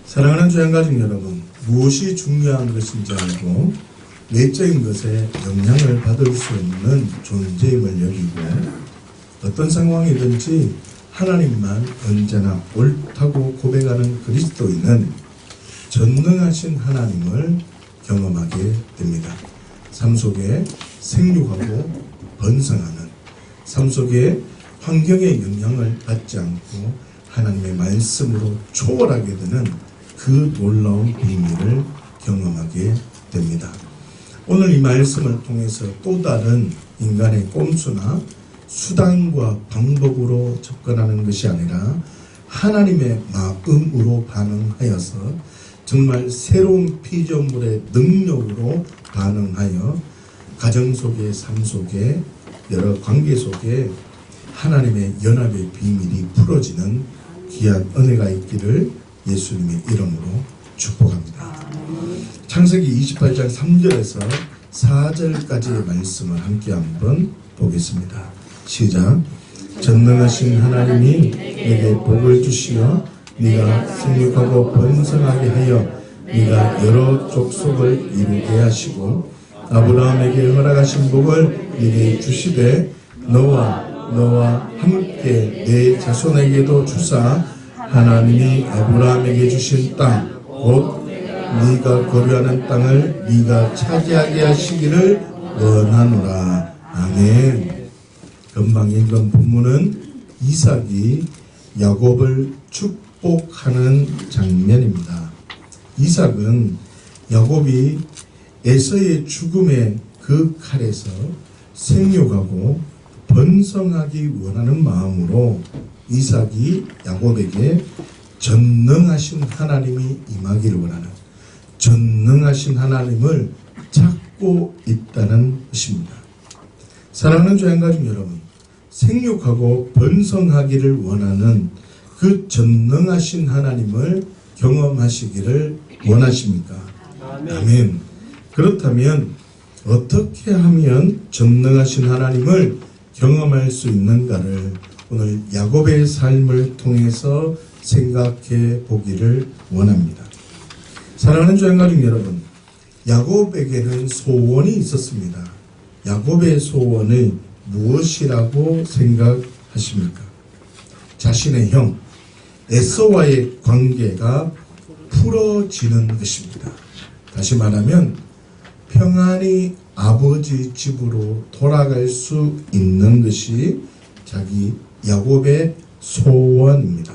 사랑하는 주양가족 여러분, 무엇이 중요한 것인지 알고 내적인 것에 영향을 받을 수 있는 존재임을 여기고 어떤 상황이든지 하나님만 언제나 옳다고 고백하는 그리스도인은 전능하신 하나님을 경험하게 됩니다. 삶 속에 생육하고 번성하는, 삶 속에 환경의 영향을 받지 않고 하나님의 말씀으로 초월하게 되는 그 놀라운 비밀을 경험하게 됩니다. 오늘 이 말씀을 통해서 또 다른 인간의 꼼수나 수단과 방법으로 접근하는 것이 아니라 하나님의 마음으로 반응하여서 정말 새로운 피조물의 능력으로 반응하여 가정 속의 삶 속에 여러 관계 속에 하나님의 연합의 비밀이 풀어지는 귀한 은혜가 있기를 예수님의 이름으로 축복합니다. 창세기 28장 3절에서 4절까지의 말씀을 함께 한번 보겠습니다. 시작. 전능하신 하나님이 내게 복을 주시어 네가 생육하고 번성하게 하여 네가 여러 족속을 이루게 하시고 아브라함에게 허락하신 복을 네게 주시되 너와 함께 내 자손에게도 주사 하나님이 아브라함에게 주신 땅 곧 네가 거류하는 땅을 네가 차지하게 하시기를 원하노라. 아멘. 금방 읽은 본문은 이삭이 야곱을 축복하는 장면입니다. 이삭은 야곱이 에서의 죽음의 그 칼에서 생육하고 번성하기 원하는 마음으로 이삭이 야곱에게 전능하신 하나님이 임하기를 원하는, 전능하신 하나님을 찾고 있다는 것입니다. 사랑하는 주양가족 여러분, 생육하고 번성하기를 원하는 그 전능하신 하나님을 경험하시기를 원하십니까? 아멘. 그렇다면 어떻게 하면 전능하신 하나님을 경험할 수 있는가를 오늘 야곱의 삶을 통해서 생각해 보기를 원합니다. 사랑하는 주양가족 여러분, 야곱에게는 소원이 있었습니다. 야곱의 소원이 무엇이라고 생각하십니까? 자신의 형 에서와의 관계가 풀어지는 것입니다. 다시 말하면 평안히 아버지 집으로 돌아갈 수 있는 것이 자기 야곱의 소원입니다.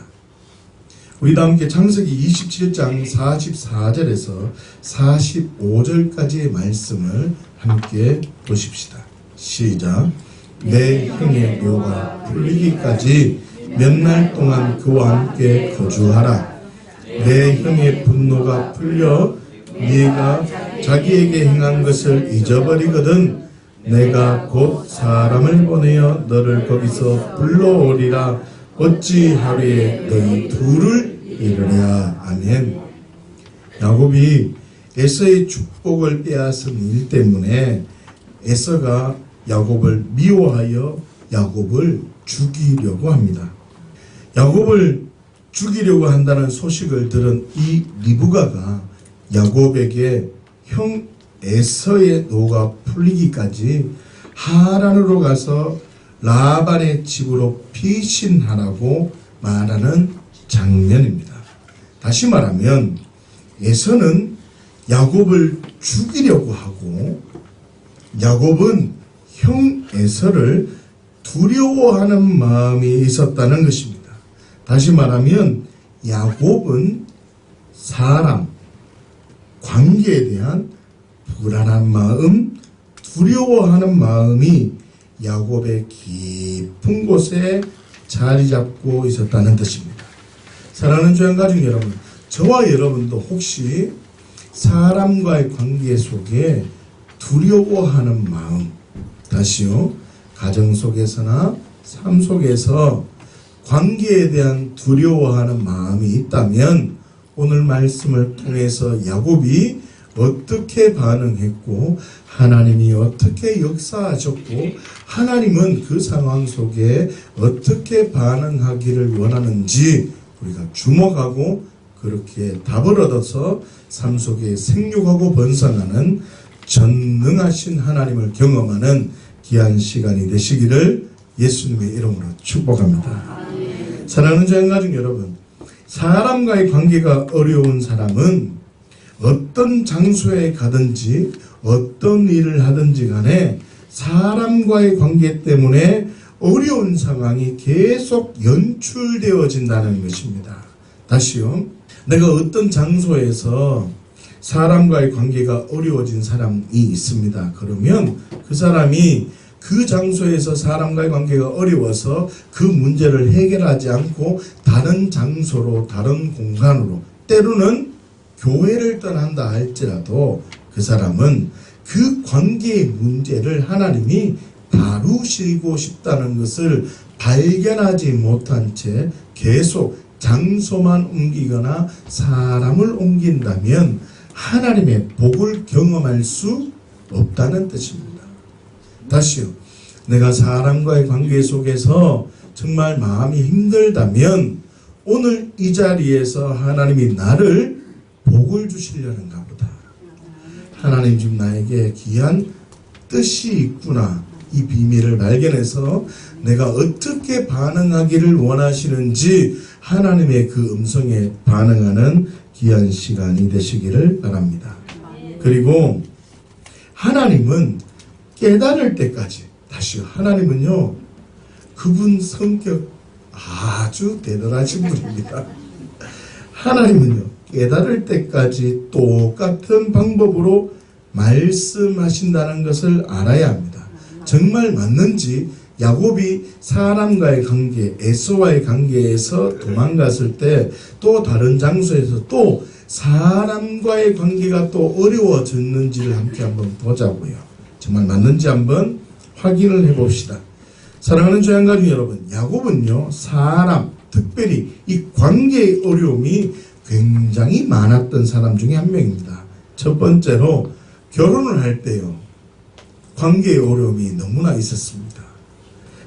우리 다 함께 창세기 27장 44절에서 45절까지의 말씀을 함께 보십시다. 시작. 내 형의 묘가 풀리기까지 몇 날 동안 그와 함께 거주하라. 내 형의 분노가 풀려 네가 자기에게 행한 것을 잊어버리거든 내가 곧 사람을 보내어 너를 거기서 불러오리라. 어찌 하루에 너희 둘을 이루랴. 아멘. 야곱이 에서의 축복을 빼앗은 일 때문에 에서가 야곱을 미워하여 야곱을 죽이려고 합니다. 야곱을 죽이려고 한다는 소식을 들은 이 리브가가 야곱에게 형 에서의 노가 풀리기까지 하란으로 가서 라반의 집으로 피신하라고 말하는 장면입니다. 다시 말하면 에서는 야곱을 죽이려고 하고 야곱은 형 에서를 두려워하는 마음이 있었다는 것입니다. 다시 말하면 야곱은 사람, 관계에 대한 불안한 마음, 두려워하는 마음이 야곱의 깊은 곳에 자리 잡고 있었다는 뜻입니다. 사랑하는 주양가족 여러분, 저와 여러분도 혹시 사람과의 관계 속에 두려워하는 마음, 다시요, 가정 속에서나 삶 속에서 관계에 대한 두려워하는 마음이 있다면 오늘 말씀을 통해서 야곱이 어떻게 반응했고 하나님이 어떻게 역사하셨고 하나님은 그 상황 속에 어떻게 반응하기를 원하는지 우리가 주목하고 그렇게 답을 얻어서 삶 속에 생육하고 번성하는 전능하신 하나님을 경험하는 귀한 시간이 되시기를 예수님의 이름으로 축복합니다. 사랑하는 자연가족 여러분, 사람과의 관계가 어려운 사람은 어떤 장소에 가든지 어떤 일을 하든지 간에 사람과의 관계 때문에 어려운 상황이 계속 연출되어진다는 것입니다. 다시요. 내가 어떤 장소에서 사람과의 관계가 어려워진 사람이 있습니다. 그러면 그 사람이 그 장소에서 사람과의 관계가 어려워서 그 문제를 해결하지 않고 다른 장소로, 다른 공간으로, 때로는 교회를 떠난다 할지라도 그 사람은 그 관계의 문제를 하나님이 다루시고 싶다는 것을 발견하지 못한 채 계속 장소만 옮기거나 사람을 옮긴다면 하나님의 복을 경험할 수 없다는 뜻입니다. 다시요. 내가 사람과의 관계 속에서 정말 마음이 힘들다면 오늘 이 자리에서 하나님이 나를 복을 주시려는가 보다. 하나님 지금 나에게 귀한 뜻이 있구나. 이 비밀을 발견해서 내가 어떻게 반응하기를 원하시는지 하나님의 그 음성에 반응하는 귀한 시간이 되시기를 바랍니다. 그리고 하나님은 깨달을 때까지, 다시요. 하나님은요, 그분 성격 아주 대단하신 분입니다. 하나님은요, 깨달을 때까지 똑같은 방법으로 말씀하신다는 것을 알아야 합니다. 정말 맞는지 야곱이 사람과의 관계, 에서와의 관계에서 도망갔을 때 또 다른 장소에서 또 사람과의 관계가 또 어려워졌는지를 함께 한번 보자고요. 정말 맞는지 한번 확인을 해봅시다. 사랑하는 조양가족 여러분, 야곱은요, 사람, 특별히 이 관계의 어려움이 굉장히 많았던 사람 중에 한 명입니다. 첫 번째로 결혼을 할 때요, 관계의 어려움이 너무나 있었습니다.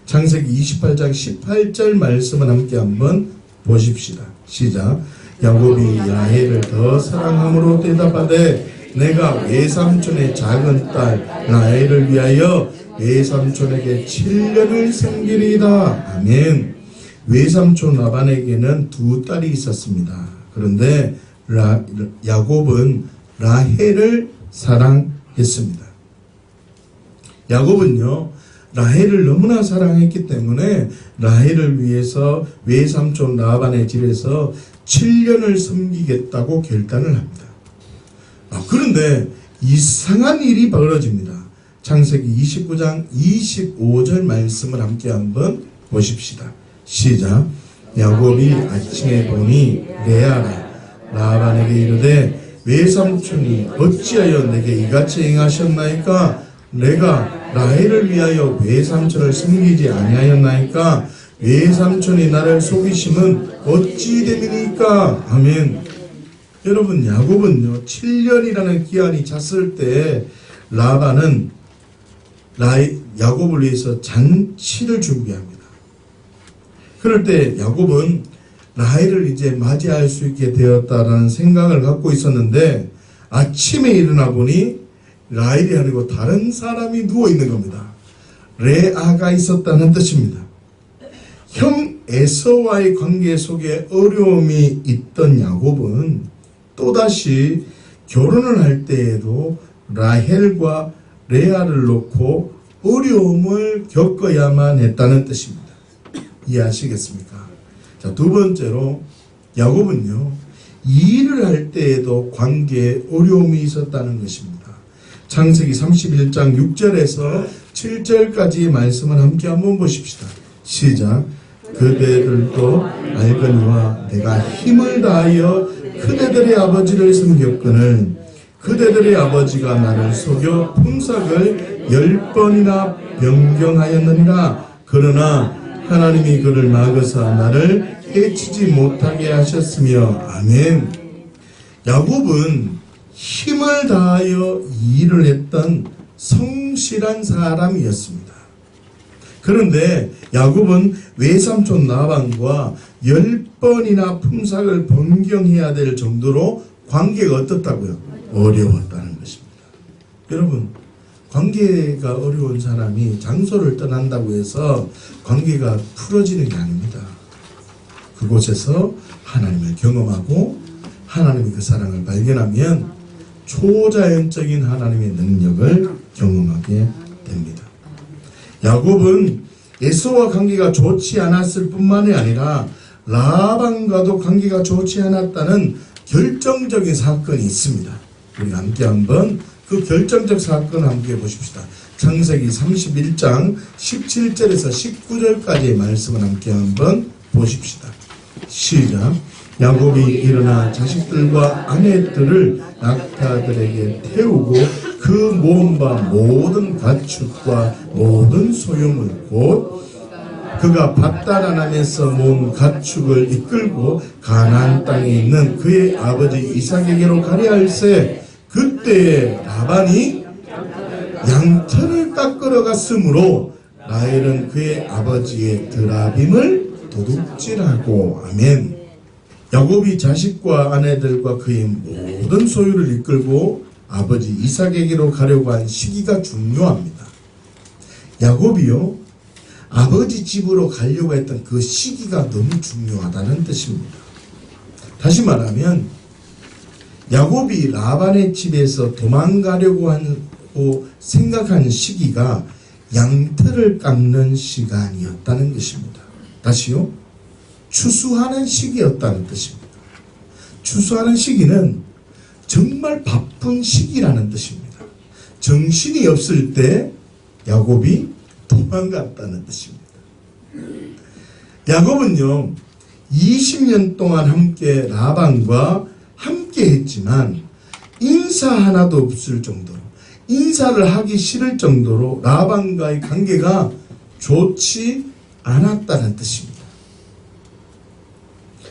창세기 28장 18절 말씀을 함께 한번 보십시다. 시작. 야곱이 라헬을 더 사랑함으로 대답하되 내가 외삼촌의 작은 딸 라헬을 위하여 외삼촌에게 7년을 섬기리이다. 아멘. 외삼촌 라반에게는 두 딸이 있었습니다. 그런데 야곱은 라헬을 사랑했습니다. 야곱은요, 라헬을 너무나 사랑했기 때문에 라헬을 위해서 외삼촌 라반의 집에서 7년을 섬기겠다고 결단을 합니다. 그런데 이상한 일이 벌어집니다. 창세기 29장 25절 말씀을 함께 한번 보십시다. 시작. 야곱이 아침에 보니 레아가 라반에게 이르되 외삼촌이 어찌하여 내게 이같이 행하셨나이까? 내가 라헬을 위하여 외삼촌을 섬기지 아니하였나이까? 외삼촌이 나를 속이심은 어찌 됨이니까? 아멘. 여러분, 야곱은요, 7년이라는 기한이 찼을 때 라반은 야곱을 위해서 잔치를 준비합니다. 그럴 때 야곱은 라헬을 이제 맞이할 수 있게 되었다라는 생각을 갖고 있었는데 아침에 일어나 보니 라헬이 아니고 다른 사람이 누워있는 겁니다. 레아가 있었다는 뜻입니다. 형 에서와의 관계 속에 어려움이 있던 야곱은 또다시 결혼을 할 때에도 라헬과 레아를 놓고 어려움을 겪어야만 했다는 뜻입니다. 이해하시겠습니까? 자, 두 번째로 야곱은요, 일을 할 때에도 관계에 어려움이 있었다는 것입니다. 창세기 31장 6절에서 7절까지 말씀을 함께 한번 보십시다. 시작. 그대들도 알거니와 내가 힘을 다하여 그대들의 아버지를 섬겼거늘 그대들의 아버지가 나를 속여 품삯을 10번이나 변경하였느니라. 그러나 하나님이 그를 막으사 나를 해치지 못하게 하셨으며. 아멘. 야곱은 힘을 다하여 일을 했던 성실한 사람이었습니다. 그런데 야곱은 외삼촌 라반과 10번이나 품삯을 변경해야 될 정도로 관계가 어떻다고요? 어려웠다는 것입니다. 여러분, 관계가 어려운 사람이 장소를 떠난다고 해서 관계가 풀어지는 게 아닙니다. 그곳에서 하나님을 경험하고 하나님의 그 사랑을 발견하면 초자연적인 하나님의 능력을 경험하게 됩니다. 야곱은 에서와 관계가 좋지 않았을 뿐만이 아니라 라반과도 관계가 좋지 않았다는 결정적인 사건이 있습니다. 우리 함께 한번 그 결정적 사건을 함께 보십시다. 창세기 31장 17절에서 19절까지의 말씀을 함께 한번 보십시다. 시작. 야곱이 일어나 자식들과 아내들을 낙타들에게 태우고 그 모은 바 모든 가축과 모든 소유물 곧 그가 밧다란함에서 모은 가축을 이끌고 가나안 땅에 있는 그의 아버지 이삭에게로 가려 할새 그때에 라반이 양털을 깎으러 갔으므로 라헬은 그의 아버지의 드라빔을 도둑질하고 아멘. 야곱이 자식과 아내들과 그의 모든 소유를 이끌고 아버지 이삭에게로 가려고 한 시기가 중요합니다. 야곱이요, 아버지 집으로 가려고 했던 그 시기가 너무 중요하다는 뜻입니다. 다시 말하면 야곱이 라반의 집에서 도망가려고 하고 생각한 시기가 양털을 깎는 시간이었다는 것입니다. 다시요, 추수하는 시기였다는 뜻입니다. 추수하는 시기는 정말 바쁜 시기라는 뜻입니다. 정신이 없을 때 야곱이 도망갔다는 뜻입니다. 야곱은요 20년 동안 함께 라반과 함께 했지만 인사 하나도 없을 정도로, 인사를 하기 싫을 정도로 라반과의 관계가 좋지 않았다는 뜻입니다.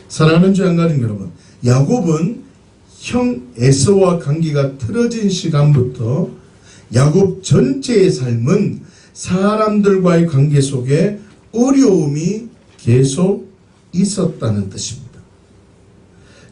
사랑하는 주양가족 여러분, 야곱은 형 에서와 관계가 틀어진 시간부터 야곱 전체의 삶은 사람들과의 관계 속에 어려움이 계속 있었다는 뜻입니다.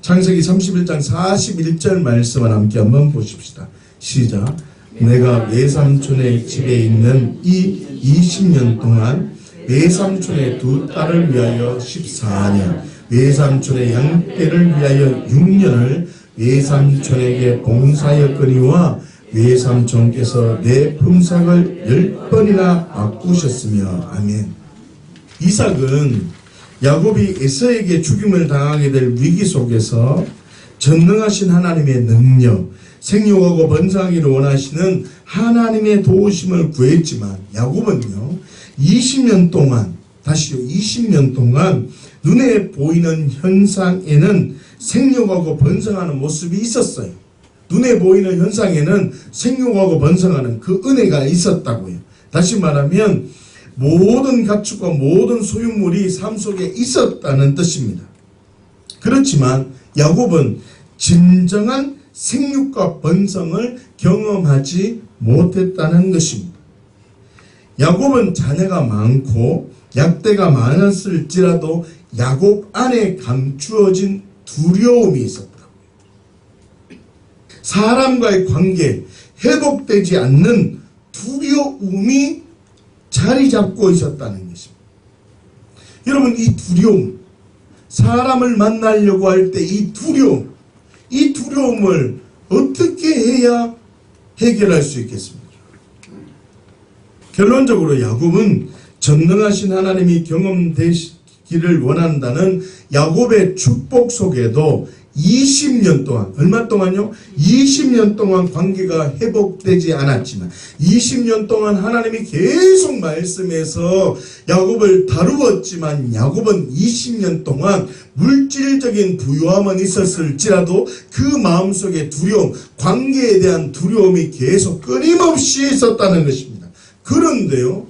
창세기 31장 41절 말씀을 함께 한번 보십시다. 시작. 내가 외삼촌의 집에 있는 이 20년 동안 외삼촌의 두 딸을 위하여 14년, 외삼촌의 양떼를 위하여 6년을 외삼촌에게 봉사하였거니와 외삼촌께서 내 품삯을 10번이나 바꾸셨으며 아멘. 이삭은 야곱이 에서에게 죽임을 당하게 될 위기 속에서 전능하신 하나님의 능력, 생육하고 번성하기를 원하시는 하나님의 도우심을 구했지만 야곱은요 20년 동안, 다시요 20년 동안 눈에 보이는 현상에는 생육하고 번성하는 모습이 있었어요. 눈에 보이는 현상에는 생육하고 번성하는 그 은혜가 있었다고요. 다시 말하면 모든 가축과 모든 소유물이 삶 속에 있었다는 뜻입니다. 그렇지만 야곱은 진정한 생육과 번성을 경험하지 못했다는 것입니다. 야곱은 자녀가 많고 약대가 많았을지라도 야곱 안에 감추어진 두려움이 있었다. 사람과의 관계, 회복되지 않는 두려움이 자리 잡고 있었다는 것입니다. 여러분, 이 두려움, 사람을 만나려고 할 때 이 두려움을 어떻게 해야 해결할 수 있겠습니까? 결론적으로 야곱은 전능하신 하나님이 경험되기를 원한다는 야곱의 축복 속에도 20년 동안, 얼마 동안요? 20년 동안 관계가 회복되지 않았지만 20년 동안 하나님이 계속 말씀해서 야곱을 다루었지만 야곱은 20년 동안 물질적인 부유함은 있었을지라도 그 마음속에 두려움, 관계에 대한 두려움이 계속 끊임없이 있었다는 것입니다. 그런데요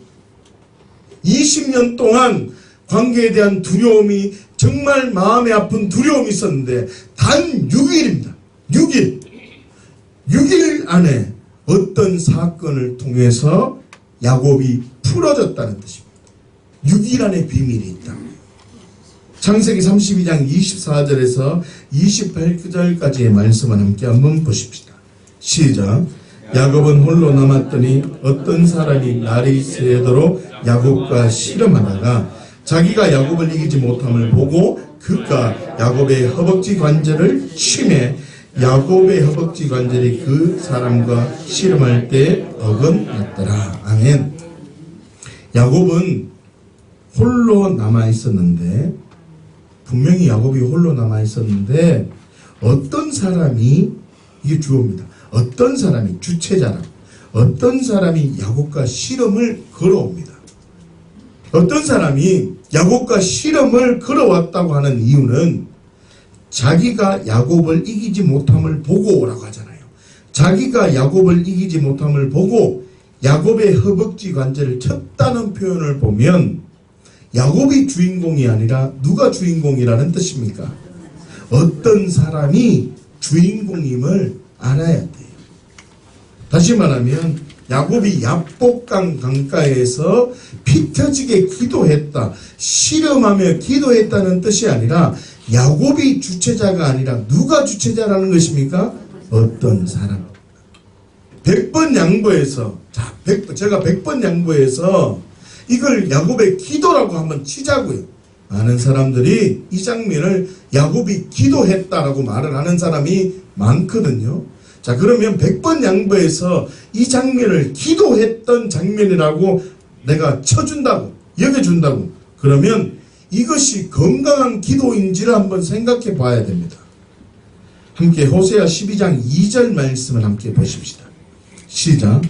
20년 동안 관계에 대한 두려움이 정말 마음에 아픈 두려움이 있었는데 단 6일입니다. 6일 안에 어떤 사건을 통해서 야곱이 풀어졌다는 뜻입니다. 6일 비밀이 있다. 창세기 32장 24절에서 28절까지의 말씀을 함께 한번 보십시다. 시작. 야곱은 홀로 남았더니 어떤 사람이 날이 새도록 야곱과 씨름하다가 자기가 야곱을 이기지 못함을 보고 그가 야곱의 허벅지 관절을 치매 야곱의 허벅지 관절이 그 사람과 씨름할 때 어긋났더라. 아멘. 야곱은 홀로 남아 있었는데, 분명히 야곱이 홀로 남아 있었는데 어떤 사람이, 이게 주어입니다. 어떤 사람이, 주체자라, 어떤 사람이 야곱과 씨름을 걸어옵니다. 어떤 사람이 야곱과 씨름을 걸어왔다고 하는 이유는 자기가 야곱을 이기지 못함을 보고 오라고 하잖아요. 자기가 야곱을 이기지 못함을 보고 야곱의 허벅지 관절을 쳤다는 표현을 보면 야곱이 주인공이 아니라 누가 주인공이라는 뜻입니까? 어떤 사람이 주인공임을 알아야 돼요. 다시 말하면 야곱이 야복강 강가에서 피 터지게 기도했다, 씨름하며 기도했다는 뜻이 아니라 야곱이 주체자가 아니라 누가 주체자라는 것입니까? 어떤 사람. 100번 양보해서, 제가 100번 양보해서 이걸 야곱의 기도라고 한번 치자고요. 많은 사람들이 이 장면을 야곱이 기도했다라고 말을 하는 사람이 많거든요. 자, 그러면 100번 양보해서 이 장면을 기도했던 장면이라고 내가 쳐준다고, 여겨준다고, 그러면 이것이 건강한 기도인지를 한번 생각해 봐야 됩니다. 함께 호세아 12장 2절 말씀을 함께 보십시다. 시작.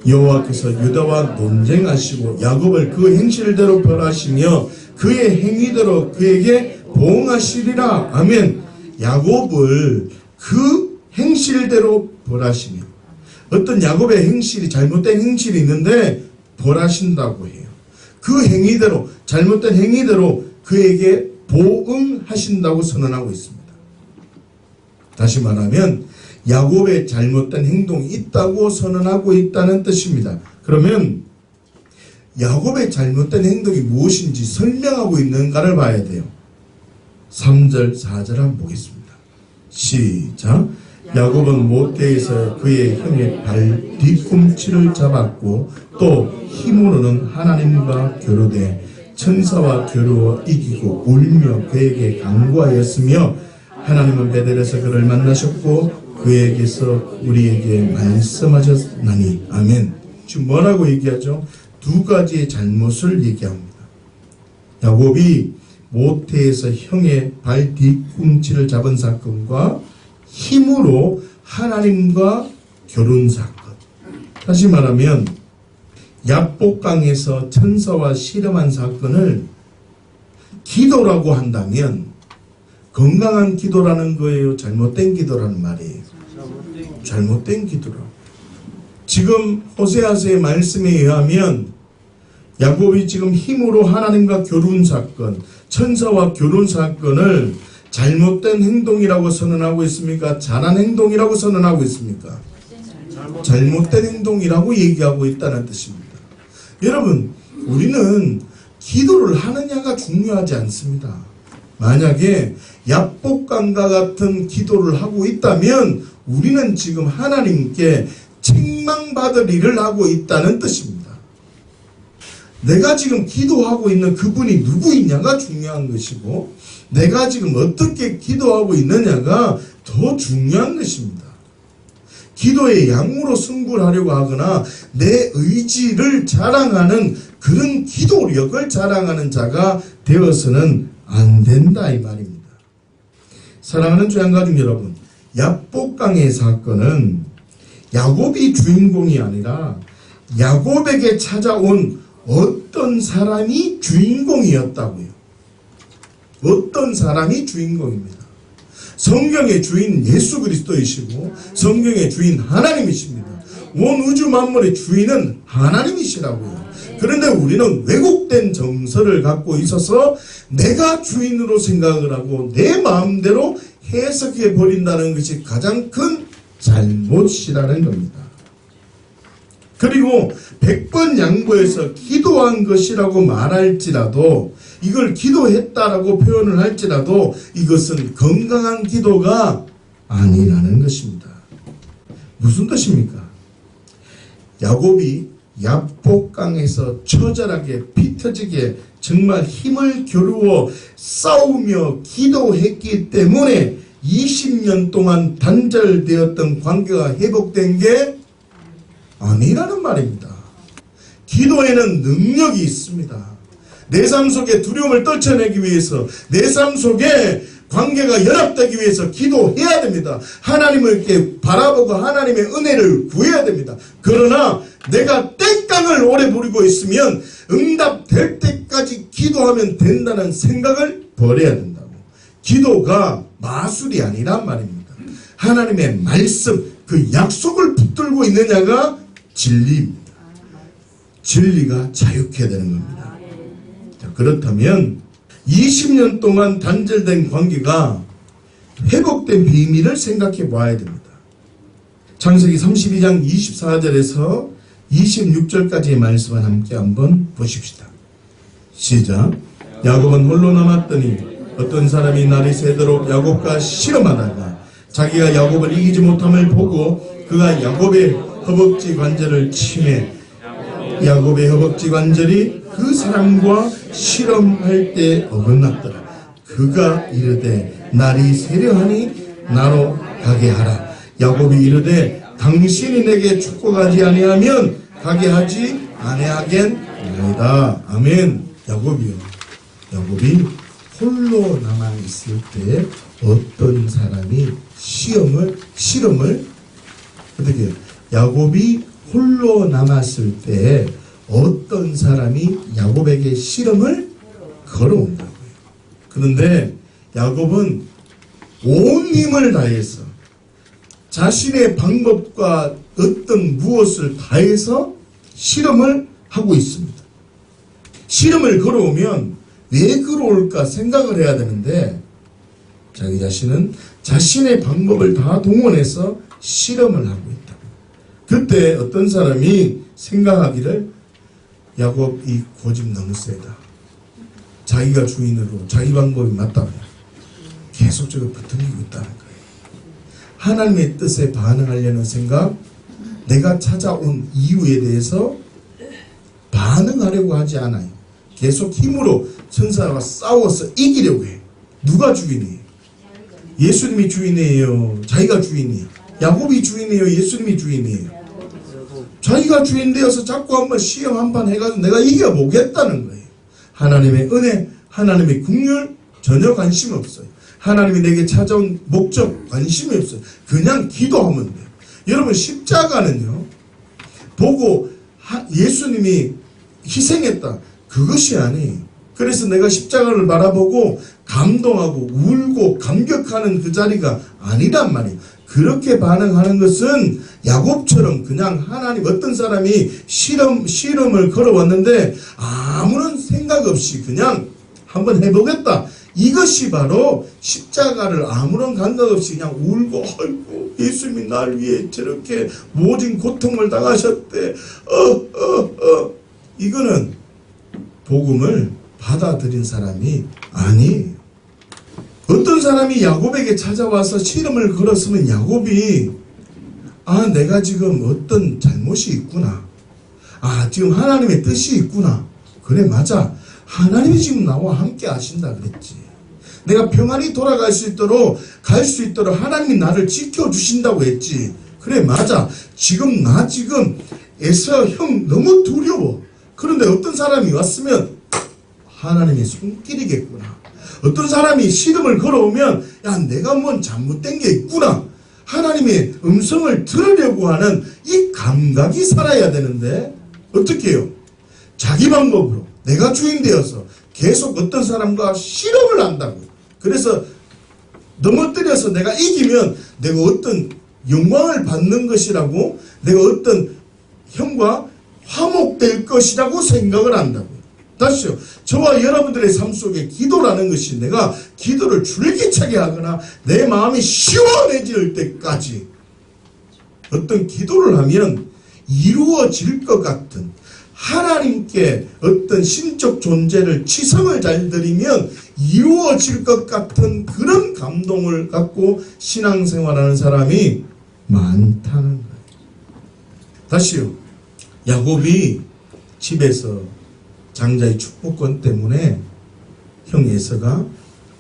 여호와께서 유다와 논쟁하시고 야곱을 그 행실대로 벌하시며 그의 행위대로 그에게 보응하시리라. 아멘. 야곱을 그 행실대로 벌하시며, 어떤 야곱의 행실이, 잘못된 행실이 있는데 벌하신다고 해요. 그 행위대로, 잘못된 행위대로 그에게 보응하신다고 선언하고 있습니다. 다시 말하면 야곱의 잘못된 행동이 있다고 선언하고 있다는 뜻입니다. 그러면 야곱의 잘못된 행동이 무엇인지 설명하고 있는가를 봐야 돼요. 3절 4절 한번 보겠습니다. 시작. 야곱은 모태에서 그의 형의 발 뒤꿈치를 잡았고 또 힘으로는 하나님과 교류돼 천사와 겨루어 이기고 울며 그에게 간구하였으며 하나님은 베델에서 그를 만나셨고 그에게서 우리에게 말씀하셨나니. 아멘. 지금 뭐라고 얘기하죠? 두 가지의 잘못을 얘기합니다. 야곱이 모태에서 형의 발 뒤꿈치를 잡은 사건과 힘으로 하나님과 결혼 사건. 다시 말하면 야복강에서 천사와 씨름한 사건을 기도라고 한다면 건강한 기도라는 거예요? 잘못된 기도라는 말이에요? 잘못된 기도라고. 지금 호세아서의 말씀에 의하면 야곱이 지금 힘으로 하나님과 결혼 사건, 천사와 결혼 사건을 잘못된 행동이라고 선언하고 있습니까? 잘한 행동이라고 선언하고 있습니까? 잘못된 행동이라고 얘기하고 있다는 뜻입니다. 여러분, 우리는 기도를 하느냐가 중요하지 않습니다. 만약에 야복강과 같은 기도를 하고 있다면 우리는 지금 하나님께 책망받을 일을 하고 있다는 뜻입니다. 내가 지금 기도하고 있는 그분이 누구이냐가 중요한 것이고 내가 지금 어떻게 기도하고 있느냐가 더 중요한 것입니다. 기도의 양으로 승부를 하려고 하거나 내 의지를 자랑하는 그런 기도력을 자랑하는 자가 되어서는 안 된다 이 말입니다. 사랑하는 주양가족 여러분, 야복강의 사건은 야곱이 주인공이 아니라 야곱에게 찾아온 어떤 사람이 주인공이었다고요. 어떤 사람이 주인공입니다. 성경의 주인 예수 그리스도이시고 성경의 주인 하나님이십니다. 온 우주 만물의 주인은 하나님이시라고요. 그런데 우리는 왜곡된 정서를 갖고 있어서 내가 주인으로 생각을 하고 내 마음대로 해석해 버린다는 것이 가장 큰 잘못이라는 겁니다. 그리고 100번 양보해서 기도한 것이라고 말할지라도, 이걸 기도했다라고 표현을 할지라도 이것은 건강한 기도가 아니라는 것입니다. 무슨 뜻입니까? 야곱이 야복강에서 처절하게 피 터지게 정말 힘을 겨루어 싸우며 기도했기 때문에 20년 동안 단절되었던 관계가 회복된 게 아니라는 말입니다. 기도에는 능력이 있습니다. 내 삶 속에 두려움을 떨쳐내기 위해서, 내 삶 속에 관계가 연합되기 위해서 기도해야 됩니다. 하나님을 이렇게 바라보고 하나님의 은혜를 구해야 됩니다. 그러나 내가 땡깡을 오래 부리고 있으면 응답될 때까지 기도하면 된다는 생각을 버려야 된다고. 기도가 마술이 아니란 말입니다. 하나님의 말씀, 그 약속을 붙들고 있느냐가 진리입니다. 진리가 자유케 되는 겁니다. 자, 그렇다면 20년 동안 단절된 관계가 회복된 비밀을 생각해 봐야 됩니다. 창세기 32장 24절에서 26절까지의 말씀을 함께 한번 보십시다. 시작. 야곱은 홀로 남았더니 어떤 사람이 날이 새도록 야곱과 씨름하다가 자기가 야곱을 이기지 못함을 보고 그가 야곱의 허벅지 관절을 치매 야곱의 허벅지 관절이 그 사람과 씨름할 때 어긋났더라. 그가 이르되 날이 새려하니 나로 가게 하라. 야곱이 이르되 당신이 내게 축복하지 아니하면 가게 하지 아니하겠나이다. 아멘. 야곱이 홀로 남아 있을 때 어떤 사람이 씨름을 어떻게 해요? 야곱이 홀로 남았을 때 어떤 사람이 야곱에게 씨름을 걸어온다고요. 그런데 야곱은 온 힘을 다해서 자신의 방법과 어떤 무엇을 다해서 씨름을 하고 있습니다. 씨름을 걸어오면 왜 걸어올까 생각을 해야 되는데 자기 자신은 자신의 방법을 다 동원해서 씨름을 하고 있다. 그때 어떤 사람이 생각하기를 야곱 이 고집 너무 세다. 자기가 주인으로 자기 방법이 맞다고 계속적으로 붙들리고 있다는 거예요. 하나님의 뜻에 반응하려는 생각, 내가 찾아온 이유에 대해서 반응하려고 하지 않아요. 계속 힘으로 천사와 싸워서 이기려고 해. 누가 주인이에요? 예수님이 주인이에요? 자기가 주인이에요? 야곱이 주인이에요? 예수님이 주인이에요? 자기가 주인 되어서 자꾸 한번 시험 한판 해가지고 내가 이겨보겠다는 거예요. 하나님의 은혜, 하나님의 긍휼 전혀 관심 없어요. 하나님이 내게 찾아온 목적 관심이 없어요. 그냥 기도하면 돼요. 여러분 십자가는요, 보고 예수님이 희생했다, 그것이 아니에요. 그래서 내가 십자가를 바라보고 감동하고 울고 감격하는 그 자리가 아니란 말이에요. 그렇게 반응하는 것은 야곱처럼 그냥 하나님, 어떤 사람이 씨름을 걸어왔는데 아무런 생각 없이 그냥 한번 해보겠다. 이것이 바로 십자가를 아무런 감각 없이 그냥 울고, 아이고 예수님이 날 위해 저렇게 모진 고통을 당하셨대. 이거는 복음을 받아들인 사람이 아니에요. 어떤 사람이 야곱에게 찾아와서 씨름을 걸었으면 야곱이 내가 지금 어떤 잘못이 있구나. 지금 하나님의 뜻이 있구나. 그래 맞아. 하나님이 지금 나와 함께 하신다 그랬지. 내가 평안히 돌아갈 수 있도록 갈 수 있도록 하나님이 나를 지켜주신다고 했지. 그래 맞아. 나 지금 에서 형 너무 두려워. 그런데 어떤 사람이 왔으면 하나님의 손길이겠구나. 어떤 사람이 씨름을 걸어오면 내가 뭔 잘못된 게 있구나. 하나님의 음성을 들으려고 하는 이 감각이 살아야 되는데 어떻게 해요? 자기 방법으로 내가 주인 되어서 계속 어떤 사람과 씨름을 한다고. 그래서 넘어뜨려서 내가 이기면 내가 어떤 영광을 받는 것이라고, 내가 어떤 형과 화목될 것이라고 생각을 한다고. 다시요. 저와 여러분들의 삶 속에 기도라는 것이 내가 기도를 줄기차게 하거나 내 마음이 시원해질 때까지 어떤 기도를 하면 이루어질 것 같은, 하나님께 어떤 신적 존재를 치성을 잘 드리면 이루어질 것 같은 그런 감동을 갖고 신앙생활하는 사람이 많다는 거예요. 다시요. 야곱이 집에서 장자의 축복권 때문에 형 에서가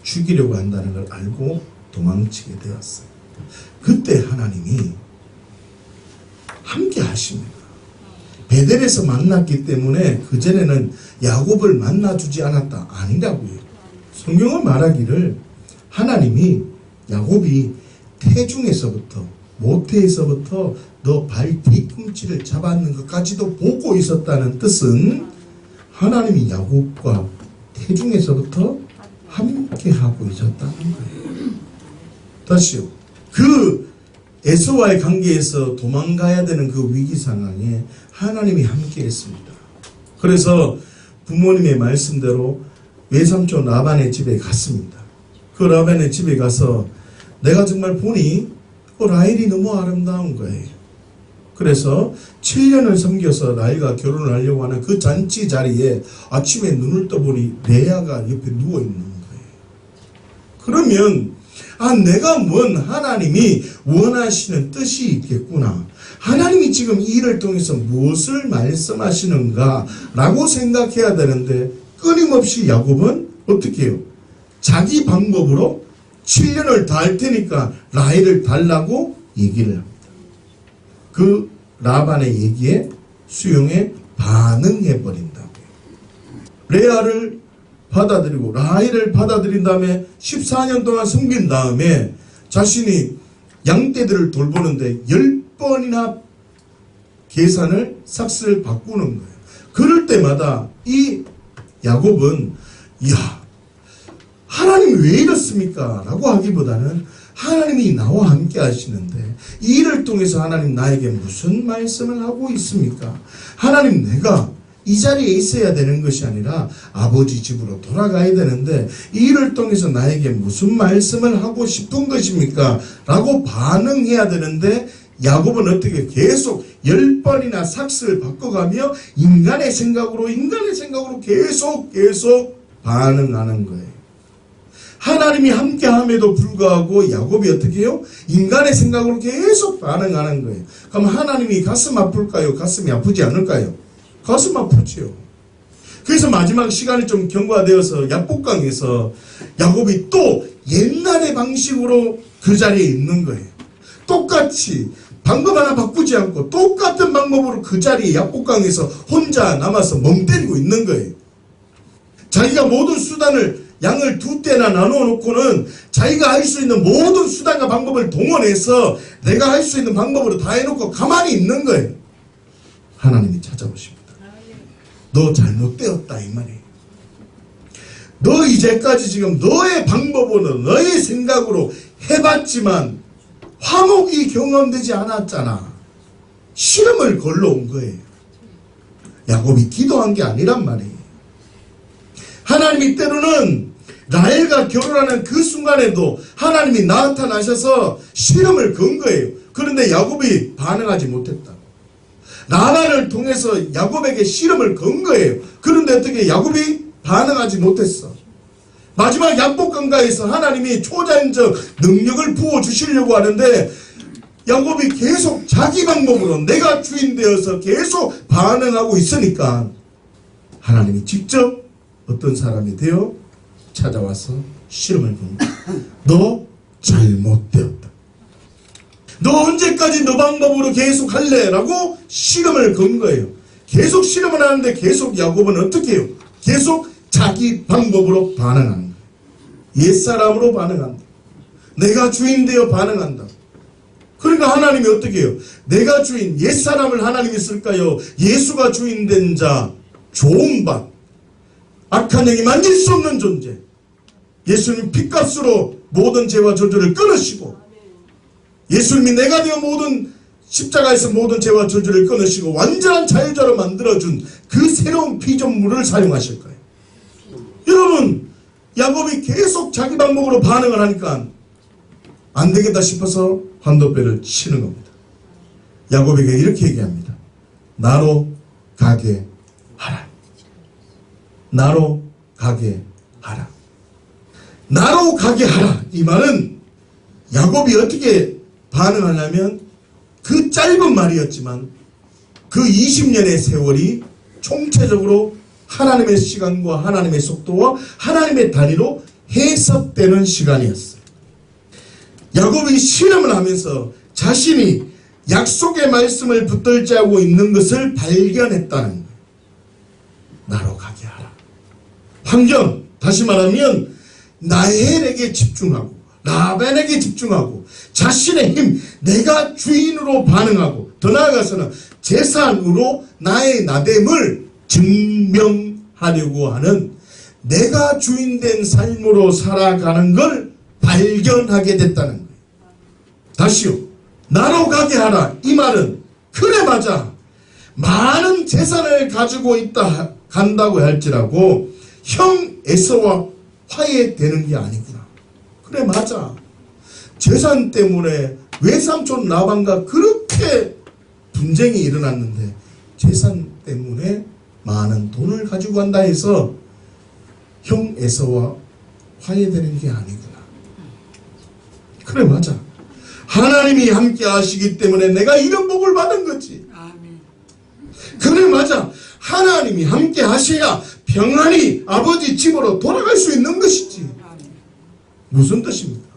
죽이려고 한다는 걸 알고 도망치게 되었어요. 그때 하나님이 함께 하십니다. 베델에서 만났기 때문에 그전에는 야곱을 만나주지 않았다. 아니라고요. 성경은 말하기를 하나님이 야곱이 태중에서부터 모태에서부터 너 발 뒤꿈치를 잡았는 것까지도 보고 있었다는 뜻은 하나님이 야곱과 태중에서부터 함께하고 있었다는 거예요. 다시요. 그 에서와의 관계에서 도망가야 되는 그 위기 상황에 하나님이 함께했습니다. 그래서 부모님의 말씀대로 외삼촌 라반의 집에 갔습니다. 그 라반의 집에 가서 내가 정말 보니 라헬이 너무 아름다운 거예요. 그래서 7년을 섬겨서 라헬과 결혼을 하려고 하는 그 잔치 자리에 아침에 눈을 떠보니 레아가 옆에 누워있는 거예요. 그러면 내가 뭔 하나님이 원하시는 뜻이 있겠구나. 하나님이 지금 이 일을 통해서 무엇을 말씀하시는가 라고 생각해야 되는데 끊임없이 야곱은 어떻게 해요? 자기 방법으로 7년을 다 할 테니까 라헬을 달라고 얘기를 합니다. 그 라반의 얘기에 수용에 반응해버린다고요. 레아를 받아들이고 라헬을 받아들인 다음에 14년 동안 섬긴 다음에 자신이 양떼들을 돌보는데 10번이나 계산을 삭스를 바꾸는 거예요. 그럴 때마다 이 야곱은 하나님이 왜 이렇습니까? 라고 하기보다는 하나님이 나와 함께 하시는데 이 일을 통해서 하나님 나에게 무슨 말씀을 하고 있습니까? 하나님 내가 이 자리에 있어야 되는 것이 아니라 아버지 집으로 돌아가야 되는데 이 일을 통해서 나에게 무슨 말씀을 하고 싶은 것입니까? 라고 반응해야 되는데 야곱은 어떻게 계속 10번이나 삭스를 바꿔가며 인간의 생각으로 계속 반응하는 거예요. 하나님이 함께함에도 불구하고 야곱이 어떻게 해요? 인간의 생각으로 계속 반응하는 거예요. 그럼 하나님이 가슴 아플까요? 가슴이 아프지 않을까요? 가슴 아프지요. 그래서 마지막 시간이 좀 경과되어서 야복강에서 야곱이 또 옛날의 방식으로 그 자리에 있는 거예요. 똑같이 방법 하나 바꾸지 않고 똑같은 방법으로 그 자리에 야복강에서 혼자 남아서 멍 때리고 있는 거예요. 자기가 모든 수단을 양을 두 떼나 나누어 놓고는 자기가 할 수 있는 모든 수단과 방법을 동원해서 내가 할 수 있는 방법으로 다 해놓고 가만히 있는 거예요. 하나님이 찾아오십니다. 너 잘못되었다 이 말이에요. 너 이제까지 지금 너의 방법으로 너의 생각으로 해봤지만 화목이 경험되지 않았잖아. 시험을 걸러온 거예요. 야곱이 기도한 게 아니란 말이에요. 하나님이 때로는 라헬과 결혼하는 그 순간에도 하나님이 나타나셔서 실험을 건 거예요. 그런데 야곱이 반응하지 못했다. 라반을 통해서 야곱에게 실험을 건 거예요. 그런데 어떻게 야곱이 반응하지 못했어. 마지막 야복강가에서 하나님이 초자연적 능력을 부어주시려고 하는데 야곱이 계속 자기 방법으로 내가 주인 되어서 계속 반응하고 있으니까 하나님이 직접 어떤 사람이 되어 찾아와서 실험을 건 거야. 너 잘못되었다. 너 언제까지 너 방법으로 계속 할래? 라고 실험을 건 거예요. 계속 실험을 하는데 계속 야곱은 어떻게 해요? 계속 자기 방법으로 반응하는 거예요. 옛사람으로 반응한다. 내가 주인 되어 반응한다. 그러니까 하나님이 어떻게 해요? 내가 주인, 옛사람을 하나님이 쓸까요? 예수가 주인 된 자, 좋은 밭, 악한 영이 만질 수 없는 존재. 예수님 핏값으로 모든 죄와 저주를 끊으시고 예수님이 내가 되어 모든 십자가에서 모든 죄와 저주를 끊으시고 완전한 자유자로 만들어준 그 새로운 피조물을 사용하실 거예요. 여러분 야곱이 계속 자기 방법으로 반응을 하니까 안 되겠다 싶어서 환도뼈를 치는 겁니다. 야곱에게 이렇게 얘기합니다. 나로 가게 하라. 나로 가게 하라. 나로 가게 하라. 이 말은 야곱이 어떻게 반응하냐면 그 짧은 말이었지만 그 20년의 세월이 총체적으로 하나님의 시간과 하나님의 속도와 하나님의 단위로 해석되는 시간이었어요. 야곱이 실험을 하면서 자신이 약속의 말씀을 붙들자고 있는 것을 발견했다는 거예요. 나로 가게 하라. 환경, 다시 말하면 나엘에게 집중하고 라반에게 집중하고 자신의 힘, 내가 주인으로 반응하고 더 나아가서는 재산으로 나의 나됨을 증명하려고 하는 내가 주인된 삶으로 살아가는 걸 발견하게 됐다는 거예요. 다시요. 나로 가게 하라. 이 말은 그래 맞아. 많은 재산을 가지고 있다 간다고 할지라도 형 에서와 화해되는 게 아니구나. 그래 맞아. 재산 때문에 외삼촌 라반과 그렇게 분쟁이 일어났는데 재산 때문에 많은 돈을 가지고 간다 해서 형 에서와 화해되는 게 아니구나. 그래 맞아. 하나님이 함께 하시기 때문에 내가 이런 복을 받은 거지. 그래 맞아. 하나님이 함께 하셔야 평안히 아버지 집으로 돌아갈 수 있는 것이지. 무슨 뜻입니까?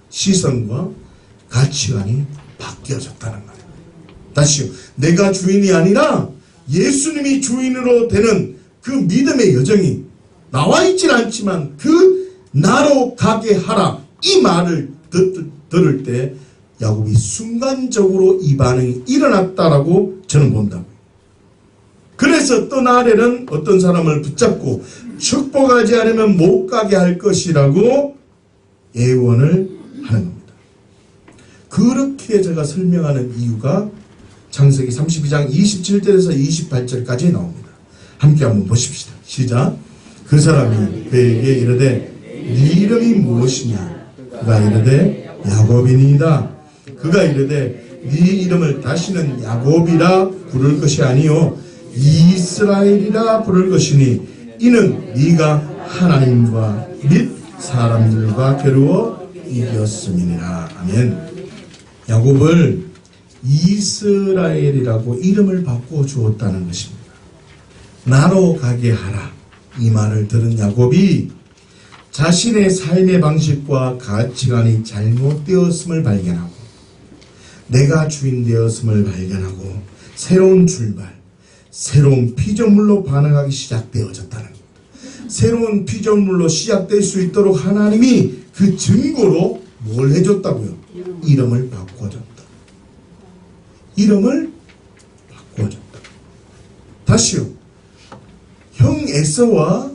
시선과 가치관이 바뀌어졌다는 거예요. 다시요. 내가 주인이 아니라 예수님이 주인으로 되는 그 믿음의 여정이 나와 있진 않지만 그 나로 가게 하라. 이 말을 들을 때 야곱이 순간적으로 이 반응이 일어났다라고 저는 본다고요. 그래서 떠나려는 어떤 사람을 붙잡고 축복하지 않으면 못 가게 할 것이라고 예언을 하는 겁니다. 그렇게 제가 설명하는 이유가 창세기 32장 27절에서 28절까지 나옵니다. 함께 한번 보십시다. 시작. 그 사람이 그에게 이르되 네 이름이 무엇이냐? 그가 이르되 야곱이니이다. 그가 이르되 네 이름을 다시는 야곱이라 부를 것이 아니요 이스라엘이라 부를 것이니 이는 네가 하나님과 및 사람들과 겨루어 이겼음이니라. 아멘. 야곱을 이스라엘이라고 이름을 바꿔 주었다는 것입니다. 나로 가게 하라. 이 말을 들은 야곱이 자신의 삶의 방식과 가치관이 잘못되었음을 발견하고 내가 주인 되었음을 발견하고 새로운 출발, 새로운 피조물로 반응하기 시작되어졌다는 겁니다. 새로운 피조물로 시작될 수 있도록 하나님이 그 증거로 뭘 해줬다고요? 이름을 바꿔줬다. 이름을 바꿔줬다. 다시요. 형 에서와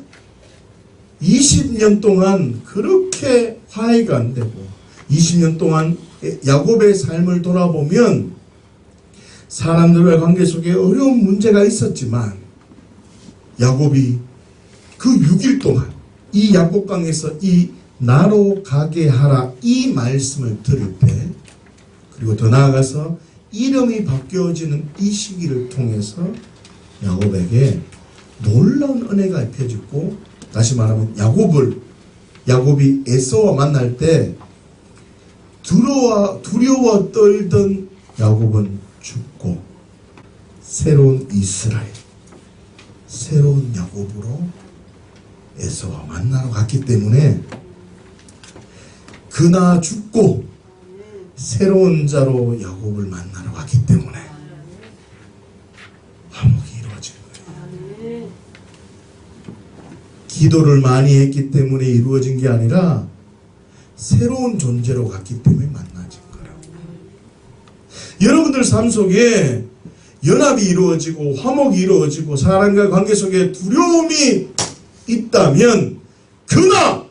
20년 동안 그렇게 화해가 안 되고 20년 동안 야곱의 삶을 돌아보면 사람들과의 관계 속에 어려운 문제가 있었지만 야곱이 그 6일 동안 이 야곱강에서 이 나로 가게 하라 이 말씀을 들을 때 그리고 더 나아가서 이름이 바뀌어지는 이 시기를 통해서 야곱에게 놀라운 은혜가 입혀지고 다시 말하면 야곱이 에서와 만날 때 두려워 떨던 야곱은 죽고 새로운 이스라엘, 새로운 야곱으로 에서와 만나러 갔기 때문에 그나 죽고 새로운 자로 야곱을 만나러 갔기 때문에 화목이 이루어진 거예요. 기도를 많이 했기 때문에 이루어진 게 아니라 새로운 존재로 갔기 때문에 만나진 거라고. 여러분들 삶 속에 연합이 이루어지고 화목이 이루어지고 사람과 관계 속에 두려움이 있다면 그나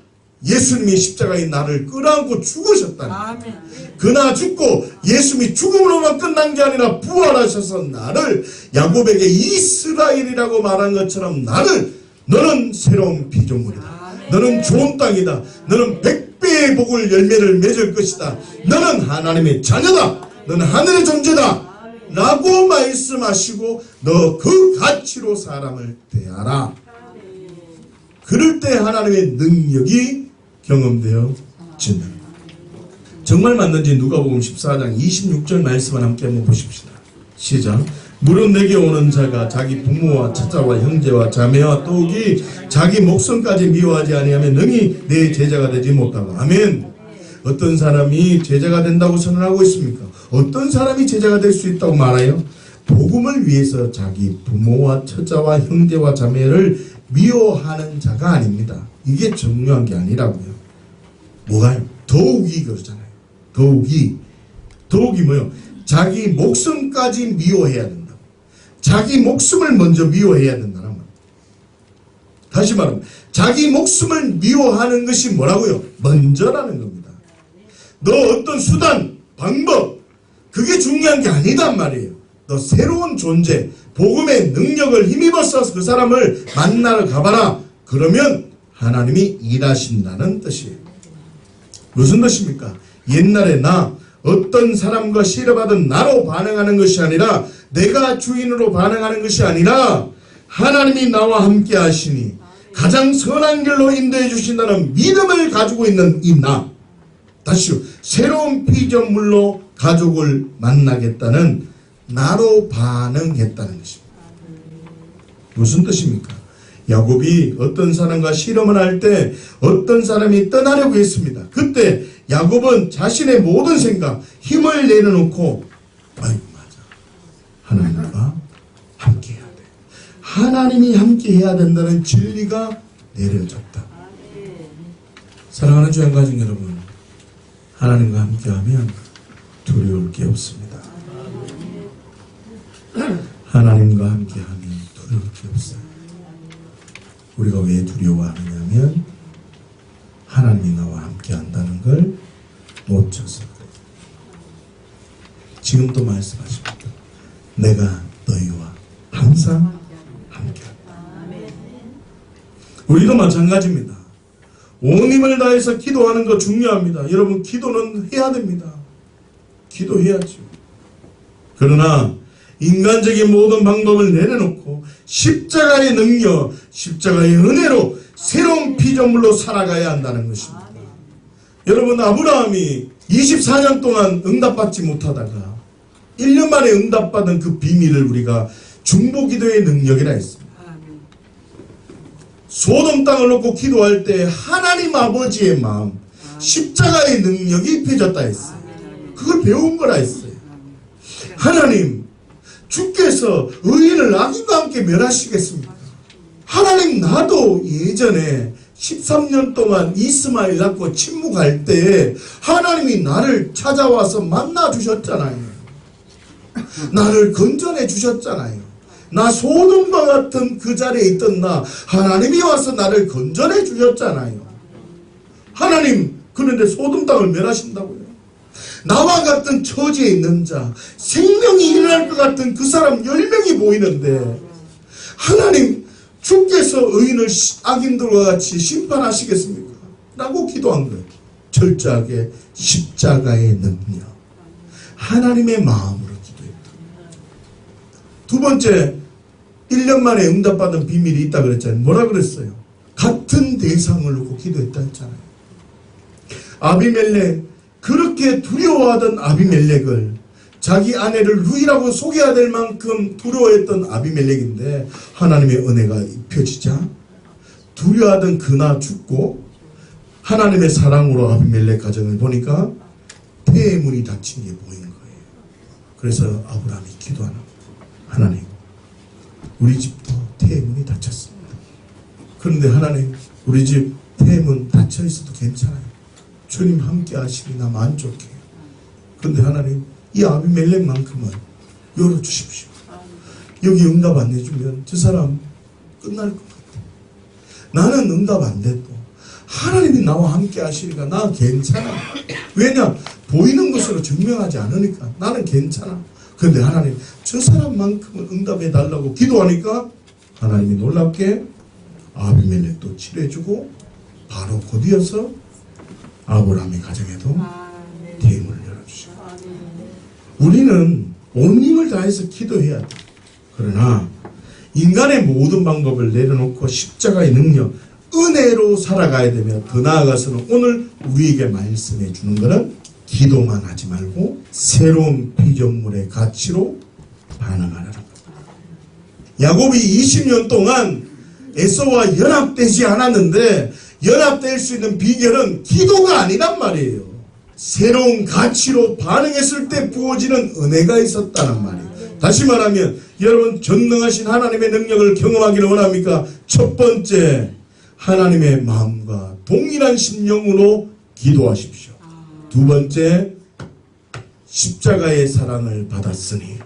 예수님이 십자가에 나를 끌어안고 죽으셨다는 거예요. 그나 죽고 예수님이 죽음으로만 끝난 게 아니라 부활하셔서 나를 야곱에게 이스라엘이라고 말한 것처럼 너는 새로운 피조물이다. 너는 좋은 땅이다. 너는 100배의 복을 열매를 맺을 것이다. 너는 하나님의 자녀다. 너는 하늘의 존재다. 라고 말씀하시고 너 그 가치로 사람을 대하라. 그럴 때 하나님의 능력이 경험되어진다. 정말 맞는지 누가복음 14장 26절 말씀을 함께 한번 보십시다. 시작. 무릇 내게 오는 자가 자기 부모와 처자와 형제와 자매와 또기 자기 목숨까지 미워하지 아니하면 능히 내 제자가 되지 못하고. 아멘. 어떤 사람이 제자가 된다고 선언하고 있습니까? 어떤 사람이 제자가 될 수 있다고 말해요? 복음을 위해서 자기 부모와 처자와 형제와 자매를 미워하는 자가 아닙니다. 이게 중요한 게 아니라고요. 뭐가요? 더욱이 그러잖아요. 더욱이 뭐요? 자기 목숨까지 미워해야 된다. 자기 목숨을 먼저 미워해야 된다는 말. 다시 말하면 자기 목숨을 미워하는 것이 뭐라고요? 먼저라는 겁니다. 너 어떤 수단, 방법 그게 중요한 게 아니단 말이에요. 너 새로운 존재, 복음의 능력을 힘입어서 그 사람을 만나러 가봐라. 그러면 하나님이 일하신다는 뜻이에요. 무슨 뜻입니까? 옛날에 나 어떤 사람과 시려받은 나로 반응하는 것이 아니라 내가 주인으로 반응하는 것이 아니라 하나님이 나와 함께 하시니 가장 선한 길로 인도해 주신다는 믿음을 가지고 있는 이 나. 다시요. 새로운 피조물로 가족을 만나겠다는 나로 반응했다는 것입니다. 무슨 뜻입니까? 야곱이 어떤 사람과 실험을 할 때 어떤 사람이 떠나려고 했습니다. 그때 야곱은 자신의 모든 생각, 힘을 내려놓고 아이고 맞아. 하나님과 함께 해야 돼. 하나님이 함께 해야 된다는 진리가 내려졌다. 사랑하는 주양 가족 여러분, 하나님과 함께하면 두려울 게 없습니다. 하나님과 함께하면 두려울 게 없어요. 우리가 왜 두려워하느냐면 하나님이 나와 함께한다는 걸 놓쳐서 그래요. 지금도 말씀하십니다. 내가 너희와 항상 함께한다. 우리도 마찬가지입니다. 온 힘을 다해서 기도하는 거 중요합니다. 여러분 기도는 해야 됩니다. 기도해야죠. 그러나 인간적인 모든 방법을 내려놓고 십자가의 능력, 십자가의 은혜로 새로운 피조물로 살아가야 한다는 것입니다. 여러분 아브라함이 24년 동안 응답받지 못하다가 1년 만에 응답받은 그 비밀을 우리가 중보기도의 능력이라 했습니다. 소돔 땅을 놓고 기도할 때 하나님 아버지의 마음, 십자가의 능력이 입혀졌다 했어요. 그걸 배운 거라 했어요. 하나님, 주께서 의인을 악인과 함께 멸하시겠습니까? 하나님, 나도 예전에 13년 동안 이스마엘 낳고 침묵할 때 하나님이 나를 찾아와서 만나 주셨잖아요. 나를 건져내 주셨잖아요. 나 소돔과 같은 그 자리에 있던 나 하나님이 와서 나를 건져내 주셨잖아요. 하나님, 그런데 소돔 땅을 멸하신다고요? 나와 같은 처지에 있는 자, 생명이 일어날 것 같은 그 사람 10명이 보이는데 하나님, 주께서 의인을 악인들과 같이 심판하시겠습니까? 라고 기도한 거예요. 철저하게 십자가의 능력, 하나님의 마음으로 기도했다. 두 번째, 1년 만에 응답받은 비밀이 있다 그랬잖아요. 뭐라 그랬어요? 같은 대상을 놓고 기도했다 했잖아요. 아비멜렉, 그렇게 두려워하던 아비멜렉을 자기 아내를 루이라고 속여야 될 만큼 두려워했던 아비멜렉인데 하나님의 은혜가 입혀지자 두려워하던 그나 죽고 하나님의 사랑으로 아비멜렉 가정을 보니까 폐의 문이 닫힌 게 보인 거예요. 그래서 아브라함이 기도하는 거예요. 하나님, 우리 집도 폐의 문이 닫혔습니다. 그런데 하나님, 우리 집 폐의 문 닫혀 있어도 괜찮아요. 주님 함께 하시니 나 만족해요. 그런데 하나님, 이 아비멜렉만큼은 열어주십시오. 여기 응답 안 해주면 저 사람 끝날 것 같아. 나는 응답 안 돼도 하나님이 나와 함께 하시니까 나 괜찮아. 왜냐? 보이는 것으로 증명하지 않으니까 나는 괜찮아. 그런데 하나님, 저 사람만큼은 응답해 달라고 기도하니까 하나님이 놀랍게 아비멜렉도 치료해주고 바로 곧이어서 아브라함의 가정에도 대문을 열어주시고, 우리는 온 힘을 다해서 기도해야 돼. 그러나 인간의 모든 방법을 내려놓고 십자가의 능력, 은혜로 살아가야 되며, 더 나아가서는 오늘 우리에게 말씀해 주는 것은 기도만 하지 말고 새로운 피조물의 가치로 반응하라는 것. 야곱이 20년 동안 에서와 연합되지 않았는데 연합될 수 있는 비결은 기도가 아니란 말이에요. 새로운 가치로 반응했을 때 부어지는 은혜가 있었다는 말이에요. 다시 말하면 여러분, 전능하신 하나님의 능력을 경험하기를 원합니까? 첫 번째, 하나님의 마음과 동일한 심령으로 기도하십시오. 두 번째, 십자가의 사랑을 받았으니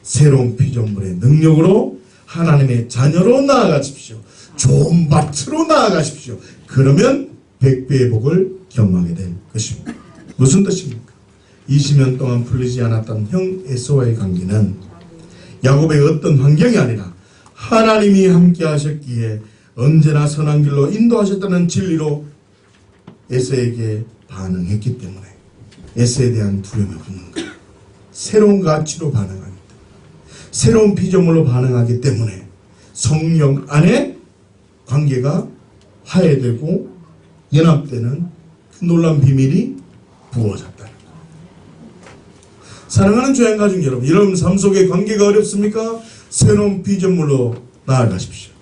새로운 피조물의 능력으로 하나님의 자녀로 나아가십시오. 좋은 밭으로 나아가십시오. 그러면 100배의 복을 경험하게 될 것입니다. 무슨 뜻입니까? 20년 동안 풀리지 않았던 형 에서와의 관계는 야곱의 어떤 환경이 아니라 하나님이 함께 하셨기에 언제나 선한 길로 인도하셨다는 진리로 에서에게 반응했기 때문에 에서에 대한 두려움이 없는 거예요. 새로운 가치로 반응하기 때문에, 새로운 피조물로 반응하기 때문에 성령 안에 관계가 화해되고 연합되는 그 놀라운 비밀이 부어졌다는 거예요. 사랑하는 조양가족 여러분 삶 속에 관계가 어렵습니까? 새로운 피조물로 나아가십시오.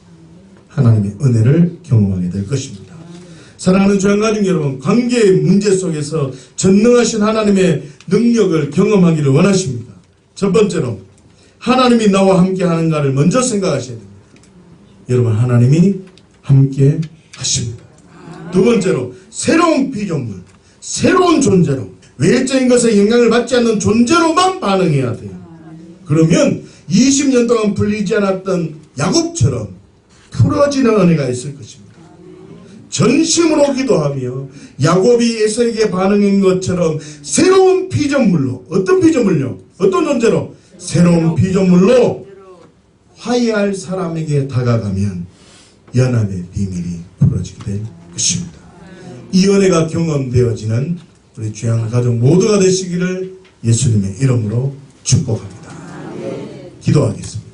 하나님의 은혜를 경험하게 될 것입니다. 사랑하는 조양가족 여러분, 관계의 문제 속에서 전능하신 하나님의 능력을 경험하기를 원하십니까? 첫 번째로 하나님이 나와 함께 하는가를 먼저 생각하셔야 됩니다. 여러분, 하나님이 함께 하십니다. 두 번째로 새로운 피조물, 새로운 존재로, 외적인 것에 영향을 받지 않는 존재로만 반응해야 돼요. 그러면 20년 동안 풀리지 않았던 야곱처럼 풀어지는 은혜가 있을 것입니다. 전심으로 기도하며 야곱이 에서에게 반응한 것처럼 새로운 피조물로, 어떤 피조물요? 어떤 존재로? 새로운 피조물로 화해할 사람에게 다가가면 연합의 비밀이 풀어지게 될 것입니다. 이 은혜가 경험되어지는 우리 주양 가족 모두가 되시기를 예수님의 이름으로 축복합니다. 기도하겠습니다.